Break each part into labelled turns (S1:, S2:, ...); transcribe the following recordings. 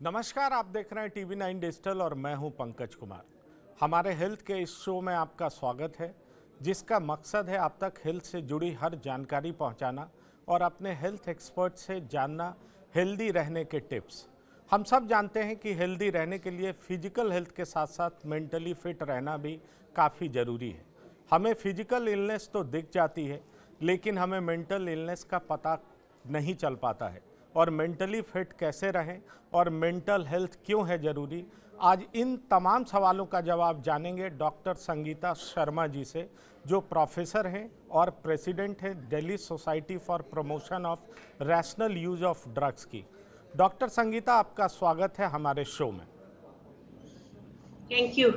S1: नमस्कार, आप देख रहे हैं TV9 डिजिटल और मैं हूं पंकज कुमार। हमारे हेल्थ के इस शो में आपका स्वागत है, जिसका मकसद है आप तक हेल्थ से जुड़ी हर जानकारी पहुंचाना और अपने हेल्थ एक्सपर्ट से जानना हेल्दी रहने के टिप्स। हम सब जानते हैं कि हेल्दी रहने के लिए फिजिकल हेल्थ के साथ साथ मेंटली फिट रहना भी काफ़ी ज़रूरी है। हमें फिजिकल इलनेस तो दिख जाती है, लेकिन हमें मेंटल इलनेस का पता नहीं चल पाता है और मेंटली फिट कैसे रहें और मेंटल हेल्थ क्यों है ज़रूरी। आज इन तमाम सवालों का जवाब जानेंगे डॉक्टर संगीता शर्मा जी से, जो प्रोफेसर हैं और प्रेसिडेंट हैं Delhi society for promotion of rational use of drugs की। डॉक्टर संगीता, आपका स्वागत है हमारे शो में।
S2: Thank you.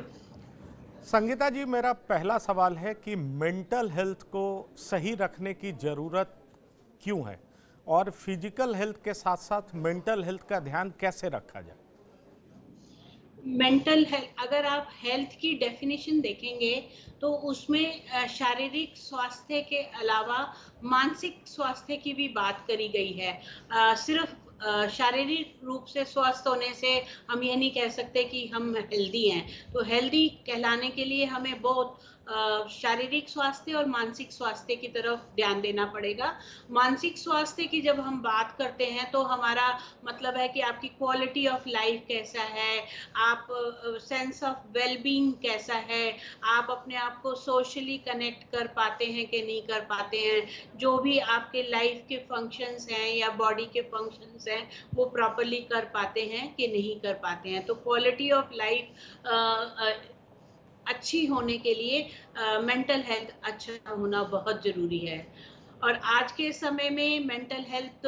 S1: संगीता जी, मेरा पहला सवाल है कि मेंटल हेल्थ को सही रखने की ज़रूरत क्यों है और फिजिकल हेल्थ के साथ साथ मेंटल हेल्थ का ध्यान कैसे रखा जाए?
S2: मेंटल हेल्थ, अगर आप हेल्थ की डेफिनेशन देखेंगे तो उसमें शारीरिक स्वास्थ्य के अलावा मानसिक स्वास्थ्य की भी बात करी गई है। सिर्फ शारीरिक रूप से स्वस्थ होने से हम ये नहीं कह सकते कि हम हेल्दी हैं। तो हेल्दी कहलाने के लिए हमें बहुत शारीरिक स्वास्थ्य और मानसिक स्वास्थ्य की तरफ ध्यान देना पड़ेगा। मानसिक स्वास्थ्य की जब हम बात करते हैं तो हमारा मतलब है कि आपकी क्वालिटी ऑफ लाइफ कैसा है, आप सेंस ऑफ वेलबींग कैसा है, आप अपने आप को सोशली कनेक्ट कर पाते हैं कि नहीं कर पाते हैं, जो भी आपके लाइफ के फंक्शंस हैं या बॉडी के फंक्शंस हैं वो प्रॉपरली कर पाते हैं कि नहीं कर पाते हैं। तो क्वालिटी ऑफ लाइफ अच्छी होने के लिए मेंटल हेल्थ अच्छा होना बहुत ज़रूरी है। और आज के समय में मेंटल हेल्थ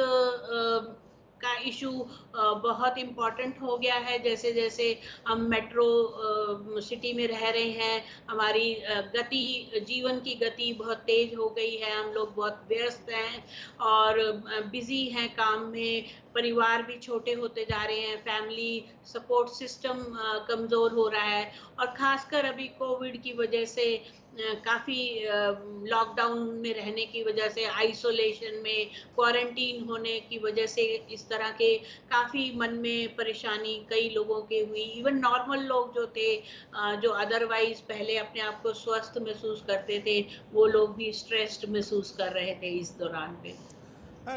S2: का इशू बहुत इम्पोर्टेंट हो गया है। जैसे जैसे हम मेट्रो सिटी में रह रहे हैं, हमारी जीवन की गति बहुत तेज हो गई है, हम लोग बहुत व्यस्त हैं और बिजी हैं काम में, परिवार भी छोटे होते जा रहे हैं, फैमिली सपोर्ट सिस्टम कमज़ोर हो रहा है। और ख़ासकर अभी कोविड की वजह से काफ़ी लॉकडाउन में रहने की वजह से, आइसोलेशन में, क्वारंटीन होने की वजह से इस तरह के काफ़ी मन में परेशानी कई लोगों के हुई। इवन नॉर्मल लोग जो थे, जो अदरवाइज़ पहले अपने आप को स्वस्थ महसूस करते थे, वो लोग भी स्ट्रेस्ड महसूस कर रहे थे इस दौरान पे।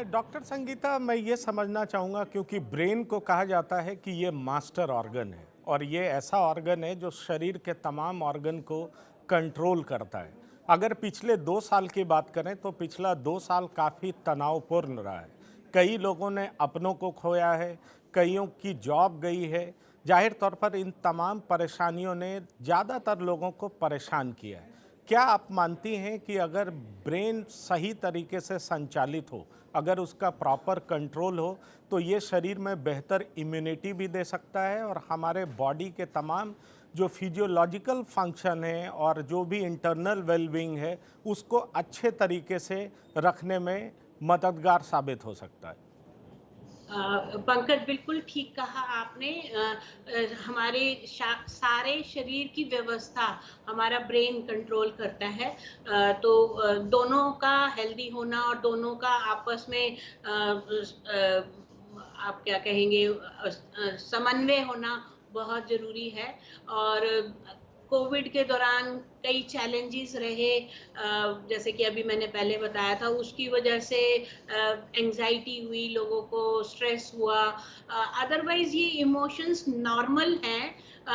S1: डॉक्टर संगीता, मैं ये समझना चाहूँगा, क्योंकि ब्रेन को कहा जाता है कि ये मास्टर ऑर्गन है और ये ऐसा ऑर्गन है जो शरीर के तमाम ऑर्गन को कंट्रोल करता है। अगर पिछले 2 साल की बात करें तो पिछला 2 साल काफ़ी तनावपूर्ण रहा है। कई लोगों ने अपनों को खोया है, कईयों की जॉब गई है। जाहिर तौर पर इन तमाम परेशानियों ने ज़्यादातर लोगों को परेशान किया है। क्या आप मानती हैं कि अगर ब्रेन सही तरीके से संचालित हो, अगर उसका प्रॉपर कंट्रोल हो, तो ये शरीर में बेहतर इम्यूनिटी भी दे सकता है और हमारे बॉडी के तमाम जो फिजियोलॉजिकल फंक्शन है और जो भी इंटरनल वेलबींग है, उसको अच्छे तरीके से रखने में मददगार साबित हो सकता है?
S2: पंकज, बिल्कुल ठीक कहा आपने। हमारे सारे शरीर की व्यवस्था हमारा ब्रेन कंट्रोल करता है। तो दोनों का हेल्दी होना और दोनों का आपस में आप क्या कहेंगे, समन्वय होना बहुत ज़रूरी है। और कोविड के दौरान कई चैलेंजेस रहे, जैसे कि अभी मैंने पहले बताया था, उसकी वजह से एंग्जाइटी हुई, लोगों को स्ट्रेस हुआ। अदरवाइज ये इमोशंस नॉर्मल हैं।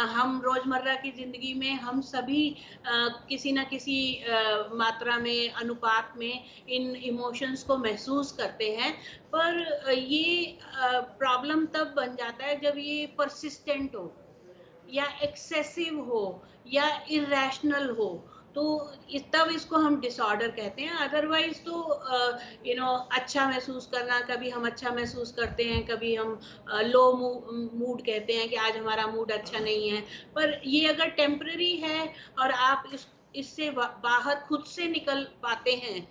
S2: हम रोज़मर्रा की ज़िंदगी में हम सभी किसी न किसी मात्रा में, अनुपात में इन इमोशंस को महसूस करते हैं। पर ये प्रॉब्लम तब बन जाता है जब ये परसिस्टेंट हो या एक्सेसिव हो या इरेशनल हो, तो तब इसको हम डिसऑर्डर कहते हैं। अदरवाइज तो अच्छा महसूस करना, कभी हम अच्छा महसूस करते हैं, कभी हम लो मूड कहते हैं कि आज हमारा मूड अच्छा नहीं है। पर ये अगर टेम्पररी है और आप इससे बाहर खुद से निकल पाते हैं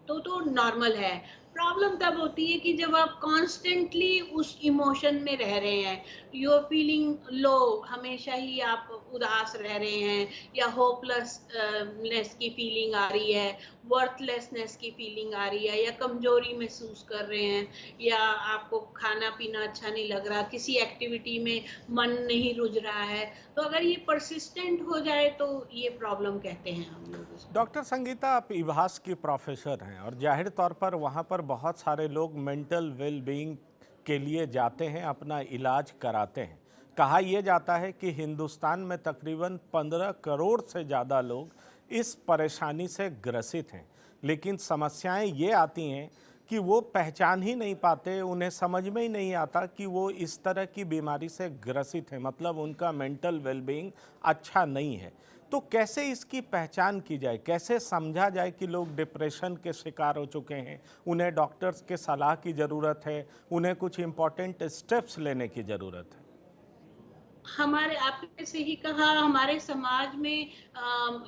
S2: तो नॉर्मल है। प्रॉब्लम तब होती है कि जब आप कॉन्स्टेंटली उस इमोशन में रह रहे हैं, यू आर फीलिंग लो, हमेशा ही आप उदास रह रहे हैं, या होपलेसनेस की फीलिंग आ रही है, वर्थलेसनेस की फीलिंग आ रही है, या कमजोरी महसूस कर रहे हैं, या आपको खाना पीना अच्छा नहीं लग रहा, किसी एक्टिविटी में मन नहीं रुझ रहा है, तो अगर ये परसिस्टेंट हो जाए तो ये प्रॉब्लम कहते हैं हम लोग उसको।
S1: डॉक्टर संगीता, आप इबास की प्रोफेसर हैं और जाहिर तौर पर वहाँ पर बहुत सारे लोग मेंटल वेल बीइंग के लिए जाते हैं, अपना इलाज कराते हैं। कहा यह जाता है कि हिंदुस्तान में तकरीबन 15 करोड़ से ज़्यादा लोग इस परेशानी से ग्रसित हैं, लेकिन समस्याएं ये आती हैं कि वो पहचान ही नहीं पाते, उन्हें समझ में ही नहीं आता कि वो इस तरह की बीमारी से ग्रसित हैं, मतलब उनका मेंटल वेलबींग अच्छा नहीं है। तो कैसे इसकी पहचान की जाए, कैसे समझा जाए कि लोग डिप्रेशन के शिकार हो चुके हैं, उन्हें डॉक्टर्स के सलाह की ज़रूरत है, उन्हें कुछ इम्पॉर्टेंट स्टेप्स लेने की ज़रूरत है?
S2: हमारे आपने सही कहा, हमारे समाज में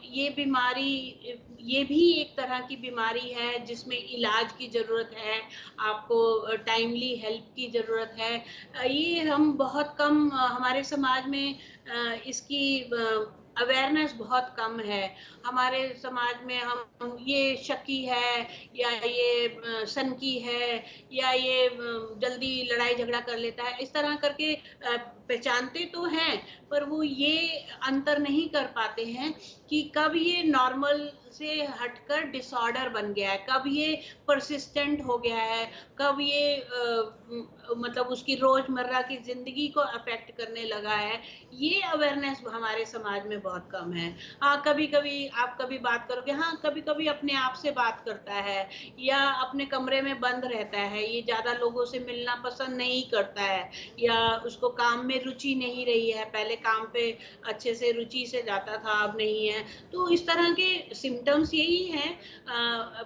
S2: ये बीमारी ये भी एक तरह की बीमारी है जिसमें इलाज की ज़रूरत है, आपको टाइमली हेल्प की ज़रूरत है। ये हम बहुत कम हमारे समाज में इसकी अवेयरनेस बहुत कम है। हमारे समाज में हम ये शकी है, या ये सनकी है, या ये जल्दी लड़ाई झगड़ा कर लेता है, इस तरह करके पहचानते तो हैं, पर वो ये अंतर नहीं कर पाते हैं कि कब ये नॉर्मल से हटकर डिसऑर्डर बन गया है, कब ये परसिस्टेंट हो गया है, कब ये मतलब उसकी रोजमर्रा की जिंदगी को अफेक्ट करने लगा है। ये अवेयरनेस हमारे समाज में बहुत कम है। हाँ, कभी कभी आप कभी बात करोगे, हाँ कभी कभी अपने आप से बात करता है, या अपने कमरे में बंद रहता है, ये ज्यादा लोगों से मिलना पसंद नहीं करता है, या उसको काम में रुचि नहीं रही है, पहले काम पे अच्छे से रुचि से जाता था, अब नहीं है। तो इस तरह के सिम्टम्स यही हैं।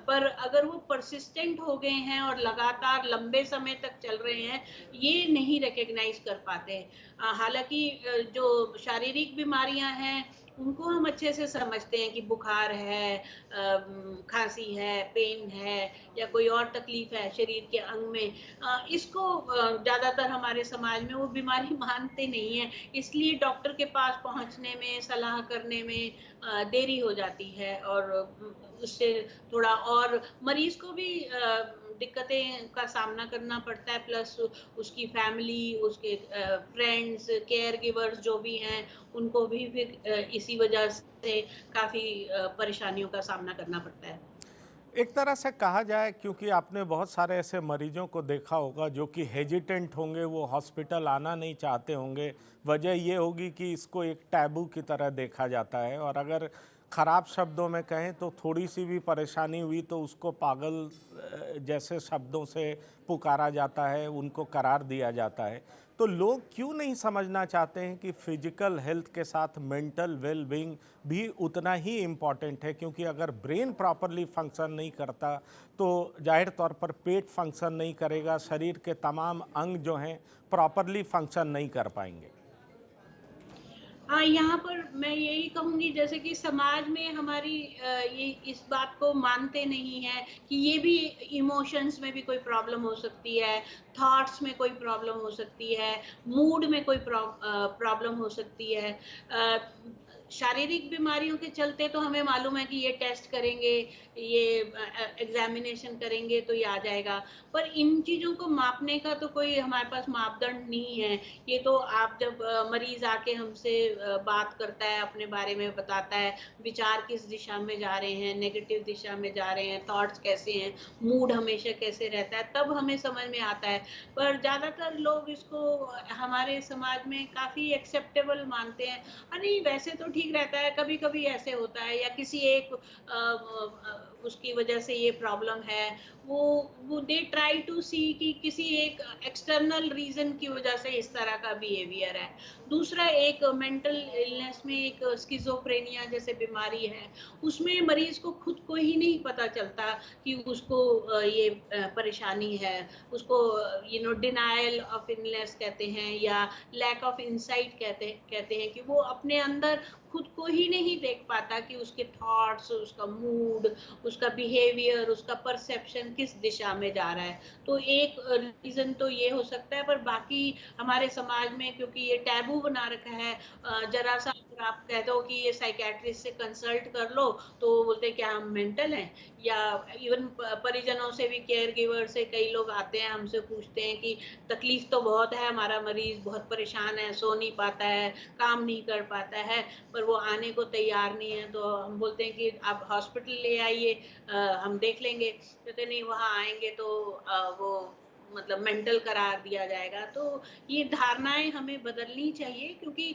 S2: पर अगर वो परसिस्टेंट हो गए हैं और लगातार लंबे समय तक चल रहे हैं, ये नहीं रिकॉग्नाइज कर पाते। हालांकि जो शारीरिक बीमारियां हैं उनको हम अच्छे से समझते हैं कि बुखार है, खांसी है, पेन है, या कोई और तकलीफ है शरीर के अंग में, इसको ज़्यादातर हमारे समाज में वो बीमारी मानते नहीं हैं, इसलिए डॉक्टर के पास पहुँचने में, सलाह करने में देरी हो जाती है, और उससे थोड़ा और मरीज़ को भी दिक्कतें का सामना करना पड़ता है, प्लस उसकी फैमिली, उसके फ्रेंड्स, केयर गिवर्स जो भी हैं, उनको भी फिर इसी वजह से काफ़ी परेशानियों का सामना करना पड़ता है।
S1: एक तरह से कहा जाए, क्योंकि आपने बहुत सारे ऐसे मरीजों को देखा होगा जो कि हेजिटेंट होंगे, वो हॉस्पिटल आना नहीं चाहते होंगे। वजह ये होगी कि इसको एक टैबू की तरह देखा जाता है, और अगर ख़राब शब्दों में कहें तो थोड़ी सी भी परेशानी हुई तो उसको पागल जैसे शब्दों से पुकारा जाता है, उनको करार दिया जाता है। तो लोग क्यों नहीं समझना चाहते हैं कि फिजिकल हेल्थ के साथ मेंटल वेल बीइंग भी उतना ही इम्पॉर्टेंट है, क्योंकि अगर ब्रेन प्रॉपरली फंक्शन नहीं करता तो जाहिर तौर पर पेट फंक्शन नहीं करेगा, शरीर के तमाम अंग जो हैं प्रॉपरली फंक्शन नहीं कर पाएंगे।
S2: हाँ, यहाँ पर मैं यही कहूँगी, जैसे कि समाज में हमारी ये इस बात को मानते नहीं हैं कि ये भी इमोशंस में भी कोई प्रॉब्लम हो सकती है, थॉट्स में कोई प्रॉब्लम हो सकती है, मूड में कोई प्रॉब्लम हो सकती है। अ, शारीरिक बीमारियों के चलते तो हमें मालूम है कि ये टेस्ट करेंगे, ये एग्जामिनेशन करेंगे तो ये आ जाएगा, पर इन चीज़ों को मापने का तो कोई हमारे पास मापदंड नहीं है। ये तो आप जब मरीज आके हमसे बात करता है, अपने बारे में बताता है, विचार किस दिशा में जा रहे हैं, नेगेटिव दिशा में जा रहे हैं, थॉट्स कैसे हैं, मूड हमेशा कैसे रहता है, तब हमें समझ में आता है। पर ज़्यादातर लोग इसको हमारे समाज में काफ़ी एक्सेप्टेबल मानते हैं। अरे वैसे तो ठीक रहता है, कभी-कभी ऐसे होता है, या किसी एक उसकी वजह से ये प्रॉब्लम है। वो दे ट्राई टू सी कि किसी एक एक्सटर्नल रीज़न की वजह से इस तरह का बिहेवियर है। दूसरा, एक मेंटल इलनेस में एक स्किज़ोफ्रेनिया जैसे बीमारी है, उसमें मरीज़ को खुद को ही नहीं पता चलता कि उसको ये परेशानी है। उसको डिनायल ऑफ इलनेस कहते हैं, या लैक ऑफ इनसाइट कहते हैं कि वो अपने अंदर खुद को ही नहीं देख पाता कि उसके थॉट्स, उसका मूड, उसका बिहेवियर, उसका परसेप्शन किस दिशा में जा रहा है। तो एक रीज़न तो ये हो सकता है, पर बाकी हमारे समाज में क्योंकि ये टैबू बना रखा है, ज़रा-सा अगर आप कह दो कि ये साइकियाट्रिस्ट से कंसल्ट कर लो, तो वो बोलते हैं क्या हम मेंटल हैं? या इवन परिजनों से भी, केयर गिवर से कई लोग आते हैं, हमसे पूछते हैं कि तकलीफ तो बहुत है, हमारा मरीज बहुत परेशान है, सो नहीं पाता है, काम नहीं कर पाता है, पर वो आने को तैयार नहीं है। तो हम बोलते हैं कि आप हॉस्पिटल ले आइए, हम देख लेंगे। कहते नहीं, वहाँ आएंगे तो वो मतलब मेंटल करार दिया जाएगा। तो ये धारणाएं हमें बदलनी चाहिए, क्योंकि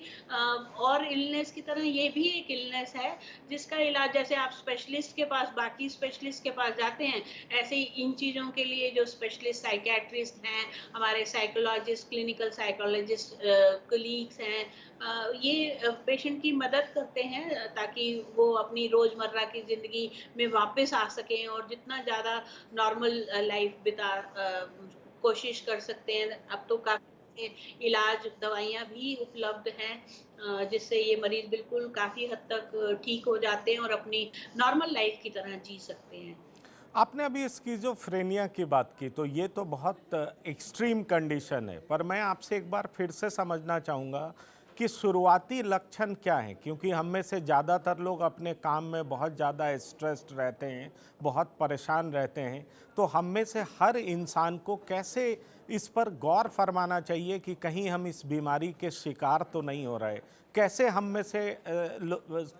S2: और इलनेस की तरह ये भी एक इलनेस है जिसका इलाज, जैसे आप स्पेशलिस्ट के पास, बाकी स्पेशलिस्ट के पास जाते हैं, ऐसे ही इन चीज़ों के लिए जो स्पेशलिस्ट साइकियाट्रिस्ट हैं, हमारे साइकोलॉजिस्ट, क्लिनिकल साइकोलॉजिस्ट कलीग्स हैं, ये पेशेंट की मदद करते हैं, ताकि वो अपनी रोज़मर्रा की ज़िंदगी में वापस आ सकें और जितना ज़्यादा नॉर्मल लाइफ कोशिश कर सकते हैं। अब तो काफ़ी इलाज, दवाइयाँ भी उपलब्ध हैं, जिससे ये मरीज़ बिल्कुल काफ़ी हद तक ठीक हो जाते हैं और अपनी नॉर्मल लाइफ की तरह जी सकते हैं।
S1: आपने अभी स्किज़ोफ्रेनिया की बात की, तो ये तो बहुत एक्सट्रीम कंडीशन है, पर मैं आपसे एक बार फिर से समझना चाहूँगा कि शुरुआती लक्षण क्या हैं? क्योंकि हम में से ज़्यादातर लोग अपने काम में बहुत ज़्यादा स्ट्रेस्ड रहते हैं, बहुत परेशान रहते हैं, तो हम में से हर इंसान को कैसे इस पर गौर फरमाना चाहिए कि कहीं हम इस बीमारी के शिकार तो नहीं हो रहे? कैसे हम में से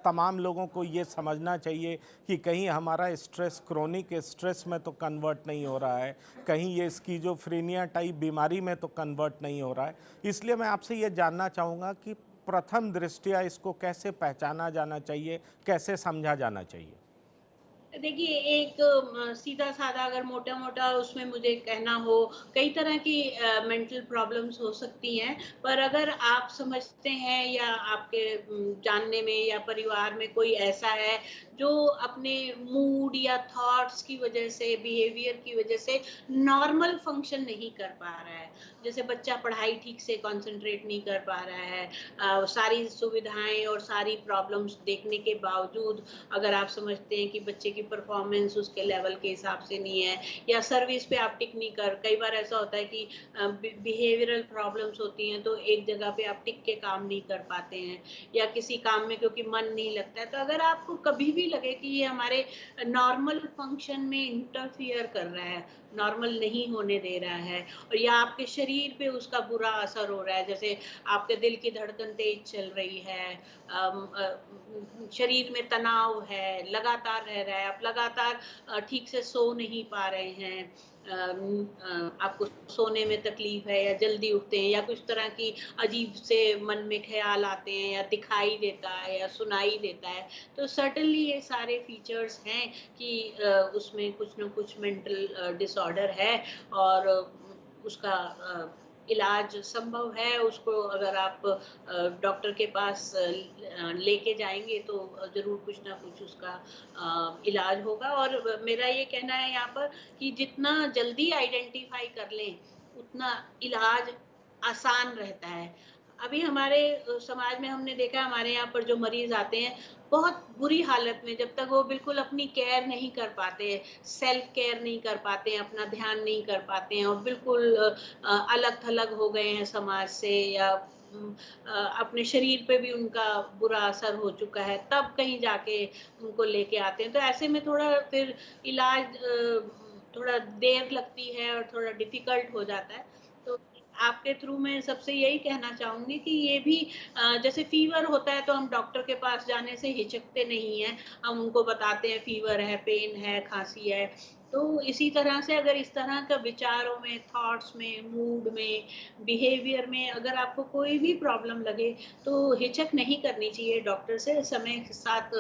S1: तमाम लोगों को ये समझना चाहिए कि कहीं हमारा स्ट्रेस क्रोनिक स्ट्रेस में तो कन्वर्ट नहीं हो रहा है, कहीं ये स्किज़ोफ्रेनिया टाइप बीमारी में तो कन्वर्ट नहीं हो रहा है। इसलिए मैं आपसे ये जानना चाहूँगा कि प्रथम दृष्टया इसको कैसे पहचाना जाना चाहिए, कैसे समझा जाना चाहिए?
S2: देखिए, एक सीधा-साधा अगर मोटा-मोटा उसमें मुझे कहना हो, कई तरह की मेंटल प्रॉब्लम्स हो सकती हैं, पर अगर आप समझते हैं या आपके जानने में या परिवार में कोई ऐसा है, जो अपने मूड या थॉट्स की वजह से, बिहेवियर की वजह से नॉर्मल फंक्शन नहीं कर पा रहा है। जैसे बच्चा पढ़ाई ठीक से कंसंट्रेट नहीं कर पा रहा है, सारी सुविधाएँ और सारी प्रॉब्लम्स देखने के बावजूद अगर आप समझते हैं कि बच्चे की परफॉर्मेंस उसके लेवल के हिसाब से नहीं है, या सर्विस पे आप टिक नहीं कर, कई बार ऐसा होता है कि बिहेवियरल प्रॉब्लम्स होती हैं, तो एक जगह पे आप टिक के काम नहीं कर पाते हैं, या किसी काम में क्योंकि मन नहीं लगता है। तो अगर आपको कभी भी लगे कि ये हमारे नॉर्मल फंक्शन में इंटरफियर कर रहा है, नॉर्मल नहीं होने दे रहा है, और या आपके शरीर पे उसका बुरा असर हो रहा है, जैसे आपके दिल की धड़कन तेज चल रही है, शरीर में तनाव है, लगातार रह रहा है, आप लगातार ठीक से सो नहीं पा रहे हैं, आपको सोने में तकलीफ है, या जल्दी उठते हैं, या कुछ तरह की अजीब से मन में ख़्याल आते हैं, या दिखाई देता है या सुनाई देता है, तो सर्टेनली ये सारे फीचर्स हैं कि उसमें कुछ न कुछ मेंटल डिसऑर्डर है, और उसका इलाज संभव है। उसको अगर आप डॉक्टर के पास लेके जाएँगे, तो ज़रूर कुछ ना कुछ उसका इलाज होगा। और मेरा ये कहना है यहाँ पर कि जितना जल्दी आइडेंटिफ़ाई कर लें, उतना इलाज आसान रहता है। अभी हमारे समाज में हमने देखा है, हमारे यहाँ पर जो मरीज़ आते हैं, बहुत बुरी हालत में, जब तक वो बिल्कुल अपनी केयर नहीं कर पाते, सेल्फ केयर नहीं कर पाते हैं, अपना ध्यान नहीं कर पाते हैं, और बिल्कुल अलग-थलग हो गए हैं समाज से, या अपने शरीर पे भी उनका बुरा असर हो चुका है, तब कहीं जाके उनको लेके आते हैं। तो ऐसे में थोड़ा फिर इलाज थोड़ा देर लगती है और थोड़ा डिफ़िकल्ट हो जाता है। तो आपके थ्रू मैं सबसे यही कहना चाहूँगी कि ये भी जैसे फ़ीवर होता है, तो हम डॉक्टर के पास जाने से हिचकते नहीं हैं। हम उनको बताते हैं फ़ीवर है, पेन है, खाँसी है। तो इसी तरह से अगर इस तरह का विचारों में, थॉट्स में, मूड में, बिहेवियर में अगर आपको कोई भी प्रॉब्लम लगे, तो हिचक नहीं करनी चाहिए डॉक्टर से। समय के साथ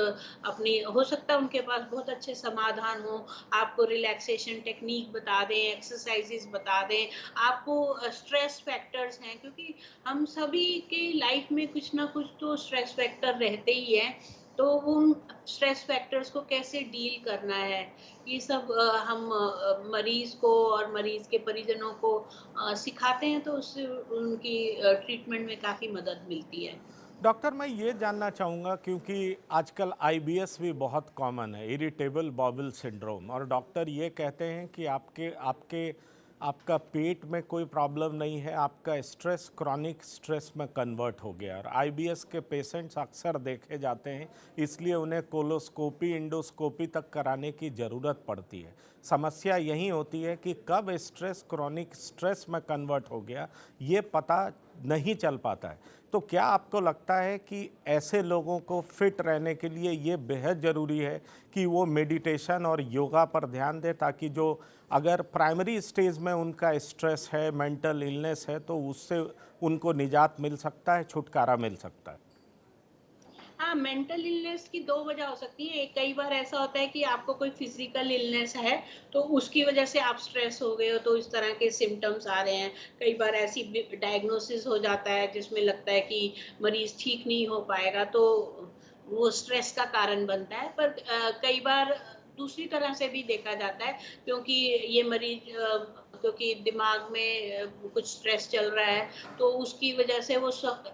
S2: अपनी, हो सकता है उनके पास बहुत अच्छे समाधान हों, आपको रिलैक्सेशन टेक्नीक बता दें, एक्सरसाइज़ेज़ बता दें, आपको स्ट्रेस फैक्टर्स हैं, क्योंकि हम सभी के लाइफ में कुछ ना कुछ तो स्ट्रेस फैक्टर रहते ही हैं। तो उन स्ट्रेस फैक्टर्स को कैसे डील करना है, ये सब हम मरीज़ को और मरीज़ के परिजनों को सिखाते हैं, तो उससे उनकी ट्रीटमेंट में काफ़ी मदद मिलती है।
S1: डॉक्टर मैं ये जानना चाहूँगा क्योंकि आजकल आईबीएस भी बहुत कॉमन है, इरिटेबल बाउल सिंड्रोम, और डॉक्टर ये कहते हैं कि आपके आपके आपका पेट में कोई प्रॉब्लम नहीं है, आपका स्ट्रेस क्रॉनिक स्ट्रेस में कन्वर्ट हो गया। और आईबीएस के पेशेंट्स अक्सर देखे जाते हैं, इसलिए उन्हें कोलोस्कोपी इंडोस्कोपी तक कराने की ज़रूरत पड़ती है। समस्या यही होती है कि कब स्ट्रेस क्रॉनिक स्ट्रेस में कन्वर्ट हो गया ये पता नहीं चल पाता है। तो क्या आपको लगता है कि ऐसे लोगों को फिट रहने के लिए ये बेहद ज़रूरी है कि वो मेडिटेशन और योगा पर ध्यान दें, ताकि जो अगर प्राइमरी स्टेज में उनका स्ट्रेस है, मेंटल इलनेस है, तो उससे उनको निजात मिल सकता है, छुटकारा मिल सकता है?
S2: हाँ, मेंटल इलनेस की 2 वजह हो सकती है। एक कई बार ऐसा होता है कि आपको कोई फिज़िकल इलनेस है, तो उसकी वजह से आप स्ट्रेस हो गए हो, तो इस तरह के सिम्पटम्स आ रहे हैं। कई बार ऐसी डायग्नोसिस हो जाता है जिसमें लगता है कि मरीज़ ठीक नहीं हो पाएगा, तो वो स्ट्रेस का कारण बनता है। पर कई बार दूसरी तरह से भी देखा जाता है, क्योंकि ये मरीज़ क्योंकि दिमाग में कुछ स्ट्रेस चल रहा है, तो उसकी वजह से वो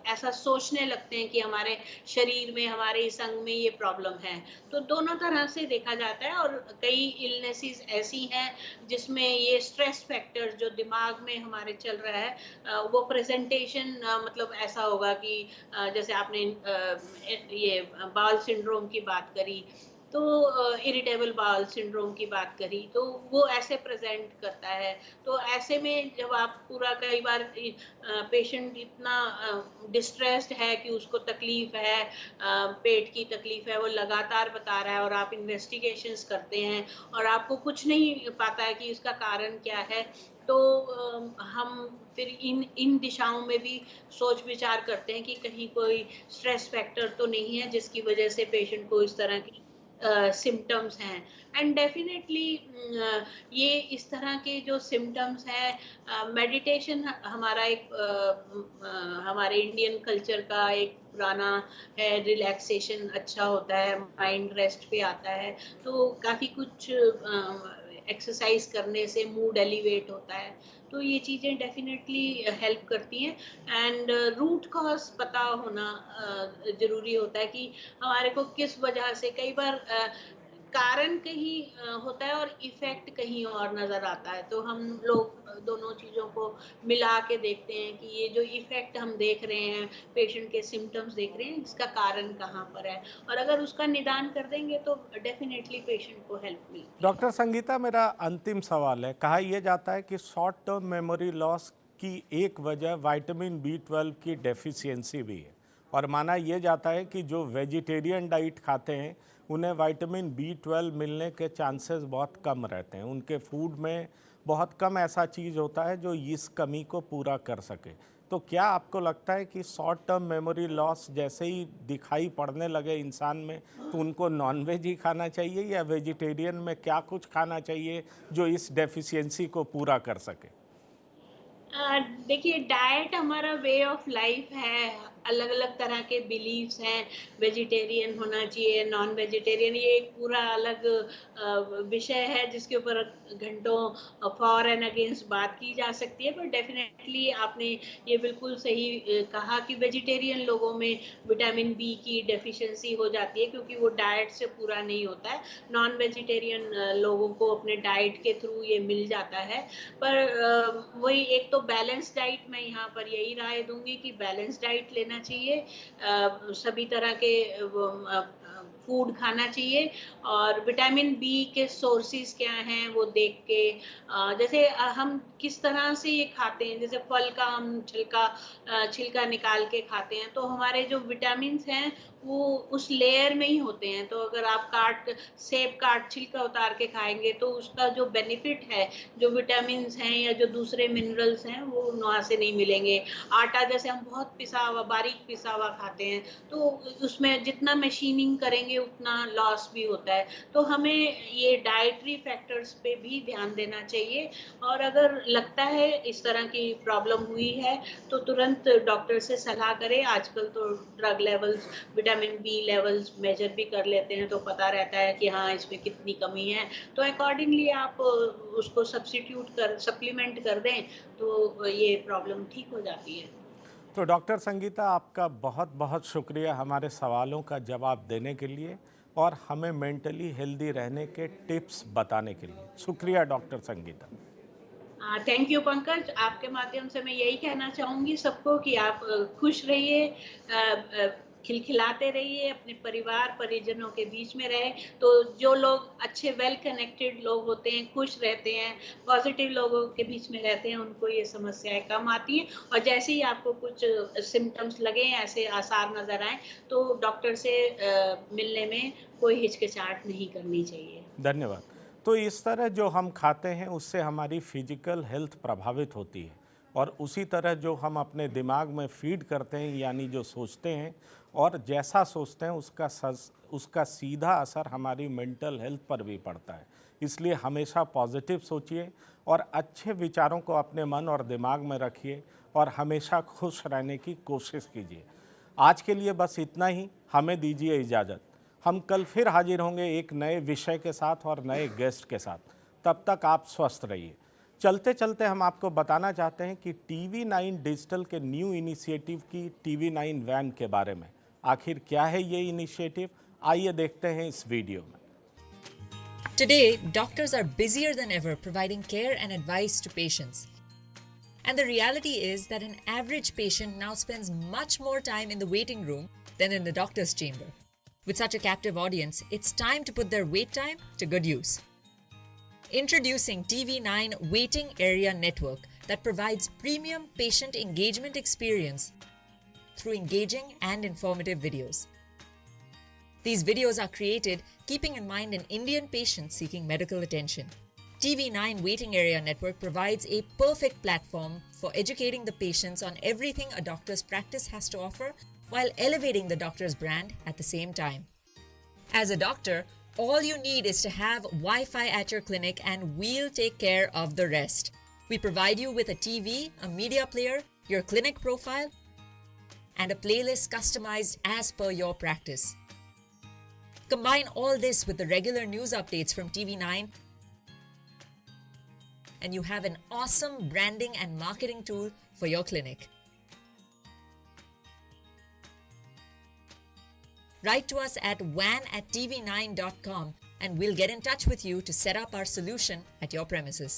S2: ऐसा सोचने लगते हैं कि हमारे शरीर में, हमारे इस अंग में ये प्रॉब्लम है। तो दोनों तरह से देखा जाता है, और कई इलनेसेस ऐसी हैं जिसमें ये स्ट्रेस फैक्टर जो दिमाग में हमारे चल रहा है, वो प्रेज़ेंटेशन मतलब ऐसा होगा कि जैसे आपने ये बाउल सिंड्रोम की बात करी, तो इरिटेबल बाउल सिंड्रोम की बात करी, तो वो ऐसे प्रेज़ेंट करता है। तो ऐसे में जब आप पूरा कई बार पेशेंट इतना डिस्ट्रेस्ड है कि उसको तकलीफ है, पेट की तकलीफ है, वो लगातार बता रहा है, और आप इन्वेस्टिगेशंस करते हैं और आपको कुछ नहीं पता है कि इसका कारण क्या है, तो हम फिर इन इन दिशाओं में भी सोच विचार करते हैं कि कहीं कोई स्ट्रेस फैक्टर तो नहीं है जिसकी वजह से पेशेंट को इस तरह की सिम्पटम्स हैं। एंड डेफिनेटली ये इस तरह के जो सिम्पटम्स हैं, मेडिटेशन हमारा एक हमारे इंडियन कल्चर का एक पुराना है, रिलैक्सेशन अच्छा होता है, माइंड रेस्ट पे आता है, तो काफ़ी कुछ एक्सरसाइज करने से मूड एलिवेट होता है, तो ये चीज़ें डेफिनेटली हेल्प करती हैं। एंड रूट कॉज पता होना ज़रूरी होता है कि हमारे को किस वजह से कई बार कारण कहीं होता है और इफ़ेक्ट कहीं और नज़र आता है। तो हम लोग दोनों चीज़ों को मिला के देखते हैं कि ये जो इफ़ेक्ट हम देख रहे हैं, पेशेंट के सिम्पटम्स देख रहे हैं, इसका कारण कहाँ पर है? और अगर उसका निदान कर देंगे तो डेफ़िनेटली पेशेंट को हेल्प मिलती है।
S1: डॉक्टर संगीता, मेरा अंतिम सवाल है। कहा यह जाता है कि शॉर्ट टर्म मेमोरी लॉस की एक वजह विटामिन बी 12 की डेफिशिएंसी भी है, और माना यह जाता है कि जो वेजिटेरियन डाइट खाते हैं उन्हें विटामिन बी 12 मिलने के चांसेस बहुत कम रहते हैं। उनके फूड में बहुत कम ऐसा चीज़ होता है जो इस कमी को पूरा कर सके। तो क्या आपको लगता है कि शॉर्ट टर्म मेमोरी लॉस जैसे ही दिखाई पड़ने लगे इंसान में, तो उनको नॉनवेज ही खाना चाहिए, या वेजिटेरियन में क्या कुछ खाना चाहिए जो इस डेफिशिएंसी को पूरा कर सके?
S2: देखिए, डाइट हमारा वे ऑफ लाइफ है, अलग-अलग तरह के बिलीफ्स हैं, वेजिटेरियन होना चाहिए, नॉन वेजिटेरियन, ये एक पूरा अलग विषय है जिसके ऊपर घंटों फॉर एंड अगेंस्ट बात की जा सकती है, पर डेफिनेटली आपने ये बिल्कुल सही कहा कि वेजिटेरियन लोगों में विटामिन बी की डेफिशिएंसी हो जाती है, क्योंकि वो डाइट से पूरा नहीं होता है। नॉन वेजिटेरियन लोगों को अपने डाइट के थ्रू ये मिल जाता है, पर वही एक तो बैलेंस डाइट, मैं यहाँ पर यही राय दूँगी कि बैलेंस डाइट लेना चाहिए। सभी तरह के फूड खाना चाहिए, और विटामिन बी के सोर्सेज़ क्या हैं वो देख के, जैसे हम किस तरह से ये खाते हैं, जैसे फल का हम छिलका निकाल के खाते हैं, तो हमारे जो विटामिन्स हैं वो उस लेयर में ही होते हैं। तो अगर आप सेब काट छिलका उतार के खाएँगे तो उसका जो बेनिफिट है, जो विटामिन्स हैं या जो दूसरे मिनरल्स हैं, वो वहाँ से नहीं मिलेंगे। आटा जैसे हम बहुत पिसा हुआ, बारीक पिसा हुआ खाते हैं, तो उसमें जितना मशीनिंग करेंगे उतना लॉस भी होता है। तो हमें ये डाइटरी फैक्टर्स पे भी ध्यान देना चाहिए, और अगर लगता है इस तरह की प्रॉब्लम हुई है, तो तुरंत डॉक्टर से सलाह करें। आजकल तो drug levels, vitamin B levels measure भी कर लेते हैं, तो पता रहता है कि हाँ, इसमें कितनी कमी है। तो अकॉर्डिंगली आप उसको सप्लीमेंट कर दें, तो ये प्रॉब्लम ठीक हो जाती है।
S1: तो डॉक्टर संगीता, आपका बहुत बहुत शुक्रिया हमारे सवालों का जवाब देने के लिए और हमें मेंटली हेल्दी रहने के टिप्स बताने के लिए। शुक्रिया doctor Sangeeta.
S2: Thank you Pankaj. आपके माध्यम से मैं यही कहना चाहूँगी सबको कि आप खुश रहिए, खिलखिलाते रहिए, अपने परिवार परिजनों के बीच में रहें। तो जो लोग अच्छे वेल कनेक्टेड लोग होते हैं, खुश रहते हैं, पॉजिटिव लोगों के बीच में रहते हैं, उनको ये समस्याएँ कम आती हैं। और जैसे ही आपको कुछ सिम्पटम्स लगें, ऐसे आसार नज़र आएँ, तो डॉक्टर से मिलने में कोई हिचकिचाहट नहीं करनी चाहिए।
S1: धन्यवाद। तो इस तरह जो हम खाते हैं उससे हमारी फिजिकल हेल्थ प्रभावित होती है, और उसी तरह जो हम अपने दिमाग में फीड करते हैं, यानी जो सोचते हैं और जैसा सोचते हैं, उसका सीधा असर हमारी मेंटल हेल्थ पर भी पड़ता है। इसलिए हमेशा पॉजिटिव सोचिए और अच्छे विचारों को अपने मन और दिमाग में रखिए और हमेशा खुश रहने की कोशिश कीजिए। आज के लिए बस इतना ही। हमें दीजिए इजाज़त। हम कल फिर हाजिर होंगे एक नए विषय के साथ और नए गेस्ट के साथ। तब तक आप स्वस्थ रहिए। चलते चलते हम आपको बताना चाहते हैं कि TV9 डिजिटल के न्यू इनिशिएटिव की TV9 वैन के बारे में। आखिर क्या है ये इनिशिएटिव, आइए देखते हैं इस वीडियो में।
S3: Today, doctors are busier than ever providing care and advice to patients. And the reality is that an average patient now spends much more time in the waiting room than in the doctor's chamber. With such a captive audience, it's time to put their wait time to good use. Introducing TV9 Waiting Area Network that provides premium patient engagement experience through engaging and informative videos. These videos are created keeping in mind an Indian patient seeking medical attention. TV9 Waiting Area Network provides a perfect platform for educating the patients on everything a doctor's practice has to offer while elevating the doctor's brand at the same time. As a doctor, all you need is to have Wi-Fi at your clinic and we'll take care of the rest. We provide you with a TV, a media player, your clinic profile, and a playlist customized as per your practice. Combine all this with the regular news updates from TV9 and you have an awesome branding and marketing tool for your clinic. Write to us at van@tv9.com and we'll get in touch with you to set up our solution at your premises.